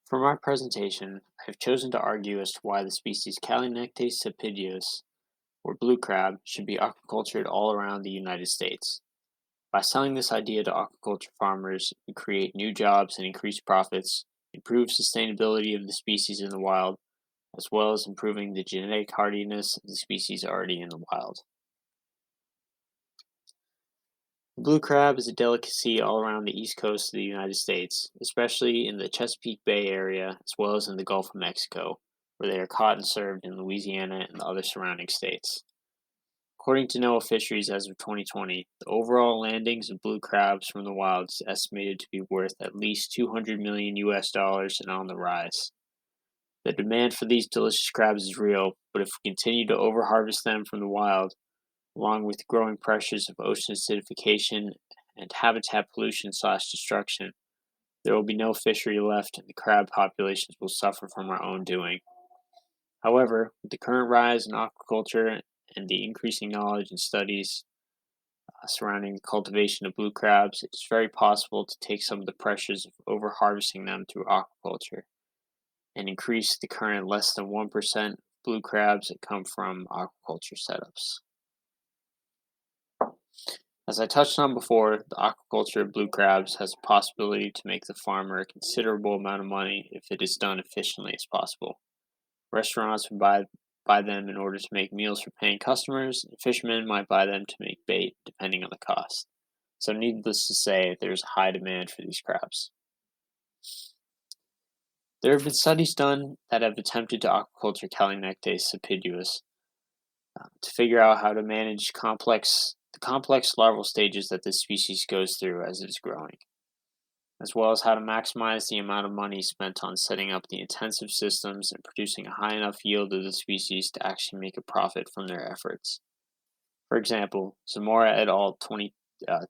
For my presentation, I have chosen to argue as to why the species Callinectes sapidus, or blue crab, should be aquacultured all around the United States. By selling this idea to aquaculture farmers, we create new jobs and increase profits, improve sustainability of the species in the wild, as well as improving the genetic hardiness of the species already in the wild. The blue crab is a delicacy all around the east coast of the United States, especially in the Chesapeake Bay area as well as in the Gulf of Mexico, where they are caught and served in Louisiana and the other surrounding states. According to NOAA Fisheries as of 2020, the overall landings of blue crabs from the wild is estimated to be worth at least 200 million US dollars and on the rise. The demand for these delicious crabs is real, but if we continue to overharvest them from the wild, along with growing pressures of ocean acidification and habitat pollution/destruction, there will be no fishery left and the crab populations will suffer from our own doing. However, with the current rise in aquaculture and the increasing knowledge and studies surrounding the cultivation of blue crabs, it is very possible to take some of the pressures of overharvesting them through aquaculture and increase the current less than 1% blue crabs that come from aquaculture setups. As I touched on before, the aquaculture of blue crabs has a possibility to make the farmer a considerable amount of money if it is done efficiently as possible. Restaurants would buy them in order to make meals for paying customers, and fishermen might buy them to make bait, depending on the cost. So, needless to say, there's a high demand for these crabs. There have been studies done that have attempted to aquaculture Callinectes sapidus to figure out how to manage the complex larval stages that this species goes through as it is growing, as well as how to maximize the amount of money spent on setting up the intensive systems and producing a high enough yield of the species to actually make a profit from their efforts. For example, Zamora et al.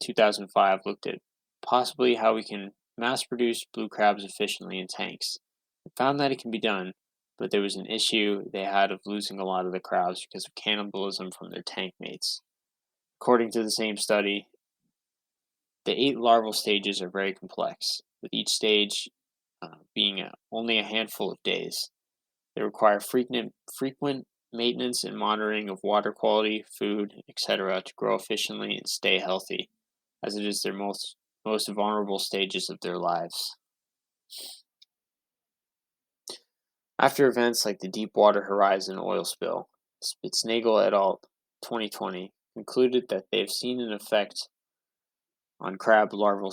2005 looked at possibly how we can mass produce blue crabs efficiently in tanks. They found that it can be done, but there was an issue they had of losing a lot of the crabs because of cannibalism from their tank mates. According to the same study, the 8 larval stages are very complex, with each stage being only a handful of days. They require frequent maintenance and monitoring of water quality, food, etc., to grow efficiently and stay healthy, as it is their most vulnerable stages of their lives. After events like the Deepwater Horizon oil spill, Spitznagel et al. 2020 concluded that they have seen an effect on crab larval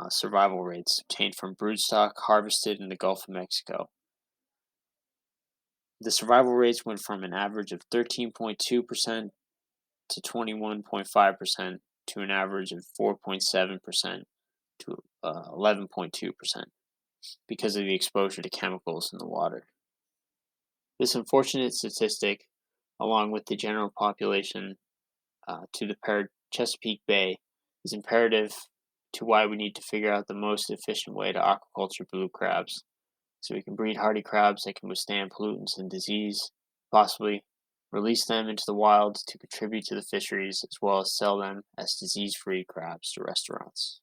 survival rates obtained from broodstock harvested in the Gulf of Mexico. The survival rates went from an average of 13.2% to 21.5% to an average of 4.7% to 11.2% because of the exposure to chemicals in the water. This unfortunate statistic, along with the general population to the Chesapeake Bay, is imperative to why we need to figure out the most efficient way to aquaculture blue crabs, so we can breed hardy crabs that can withstand pollutants and disease, possibly release them into the wild to contribute to the fisheries, as well as sell them as disease-free crabs to restaurants.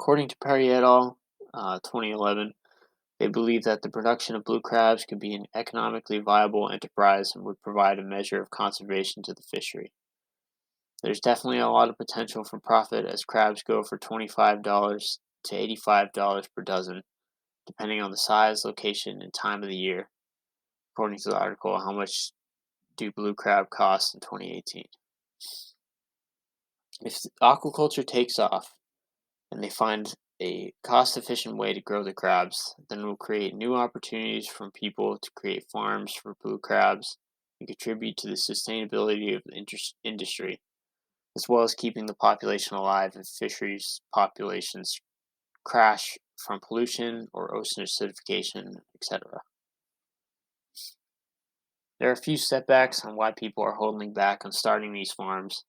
According to Perry et al. 2011, they believe that the production of blue crabs could be an economically viable enterprise and would provide a measure of conservation to the fishery. There's definitely a lot of potential for profit as crabs go for $25 to $85 per dozen, depending on the size, location, and time of the year. According to the article, how much do blue crab cost in 2018? If aquaculture takes off and they find a cost-efficient way to grow the crabs, then it will create new opportunities for people to create farms for blue crabs and contribute to the sustainability of the industry, as well as keeping the population alive if fisheries populations crash from pollution or ocean acidification, etc. There are a few setbacks on why people are holding back on starting these farms.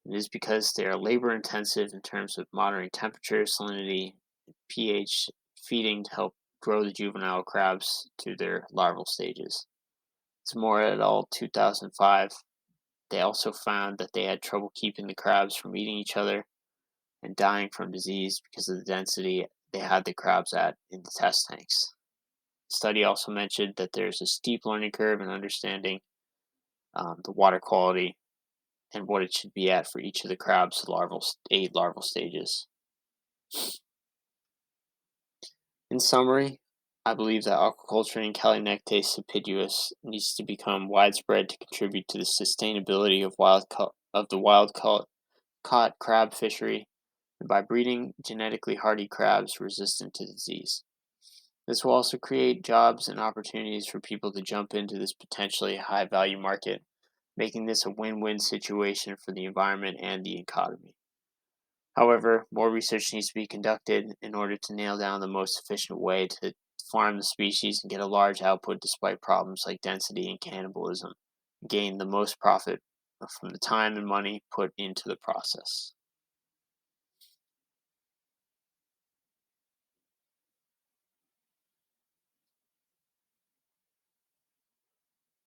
It is because they are labor intensive in terms of monitoring temperature, salinity, and pH, feeding to help grow the juvenile crabs to their larval stages. Zamora et al. 2005, they also found that they had trouble keeping the crabs from eating each other and dying from disease because of the they had the crabs at in the test tanks. The study also mentioned that there's a steep learning curve in understanding the water quality and what it should be at for each of the crab's 8 larval stages. In summary, I believe that aquaculture in Callinectes sapidus needs to become widespread to contribute to the sustainability of the caught crab fishery, and by breeding genetically hardy crabs resistant to disease. This will also create jobs and opportunities for people to jump into this potentially high value market, making this a win win situation for the environment and the economy. However, more research needs to be conducted in order to nail down the most efficient way to farm the species and get a large output despite problems like density and cannibalism, and gain the most profit from the time and money put into the process.